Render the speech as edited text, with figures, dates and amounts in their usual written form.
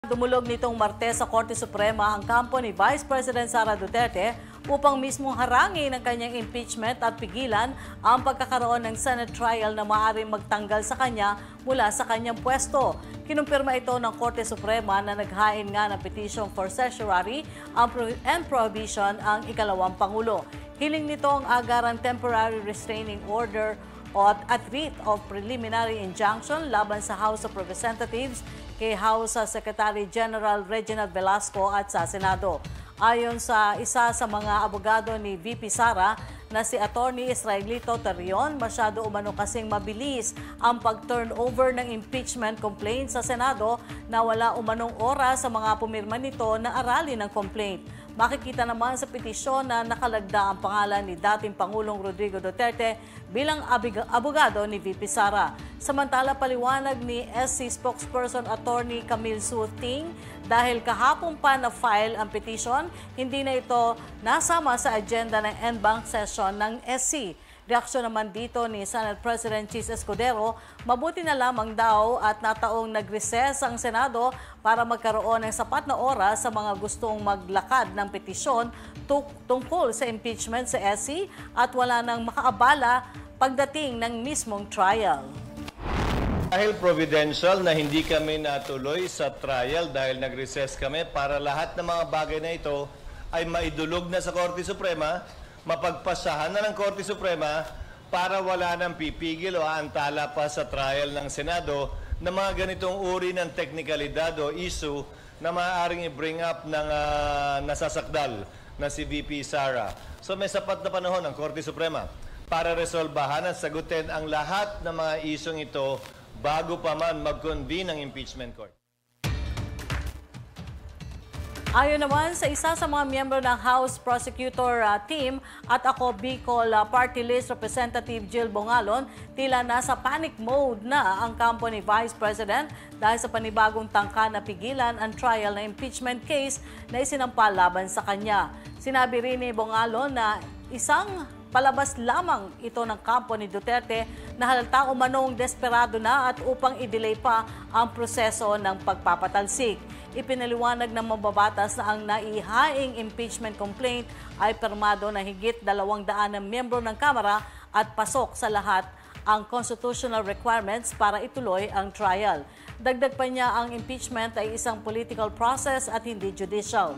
Dumulog nitong Martes sa Korte Suprema ang kampo ni Vice President Sara Duterte upang mismong harangin ang kanyang impeachment at pigilan ang pagkakaroon ng Senate trial na maaaring magtanggal sa kanya mula sa kanyang pwesto. Kinumpirma ito ng Korte Suprema na naghain nga ng petition for certiorari and prohibition ang ikalawang Pangulo. Hiling nito ang agarang temporary restraining order at writ of preliminary injunction laban sa House of Representatives kay House Secretary General Reginald Velasco at sa Senado. Ayon sa isa sa mga abogado ni VP Sara na si Attorney Israelito Terion, masyado umano kasing mabilis ang pag-turnover ng impeachment complaint sa Senado na wala umanong oras sa mga pumirma nito na aralin ang complaint. Makikita naman sa petisyon na nakalagda ang pangalan ni dating Pangulong Rodrigo Duterte bilang abogado ni VP Sara. Samantala, paliwanag ni SC spokesperson Attorney Camille Suting, dahil kahapon pa na-file ang petition, hindi na ito nasama sa agenda ng en banc session ng SC. Reaksyon naman dito ni Senate President Chis Escudero, mabuti na lamang daw at nataong nag-recess ang Senado para magkaroon ng sapat na oras sa mga gustong maglakad ng petisyon tungkol sa impeachment sa SC at wala nang makaabala pagdating ng mismong trial. Dahil providential na hindi kami natuloy sa trial dahil nag-recess kami para lahat ng mga bagay na ito ay maidulog na sa Korte Suprema, mapagpasahan na ng Korte Suprema para wala nang pipigil o aantala pa sa trial ng Senado na mga ganitong uri ng teknikalidad o issue na maaaring i-bring up ng nasasakdal na si VP Sara. So may sapat na panahon ang Korte Suprema para resolbahan at sagutin ang lahat ng mga isyong ito bago pa man mag-convene ang impeachment court. Ayon naman sa isa sa mga miyembro ng House Prosecutor Team at ako Bicol Party List Representative Jill Bongalon, tila nasa panic mode na ang kampo ni Vice President dahil sa panibagong tangka na pigilan ang trial na impeachment case na isinampa laban sa kanya. Sinabi rin ni Bongalon na isang palabas lamang ito ng kampo ni Duterte na halata umanong desperado na at upang i-delay pa ang proseso ng pagpapatalsik. Ipinaliwanag ng mababatas na ang naihaing impeachment complaint ay permado na higit 200 na miyembro ng Kamara at pasok sa lahat ang constitutional requirements para ituloy ang trial. Dagdag pa niya ang impeachment ay isang political process at hindi judicial.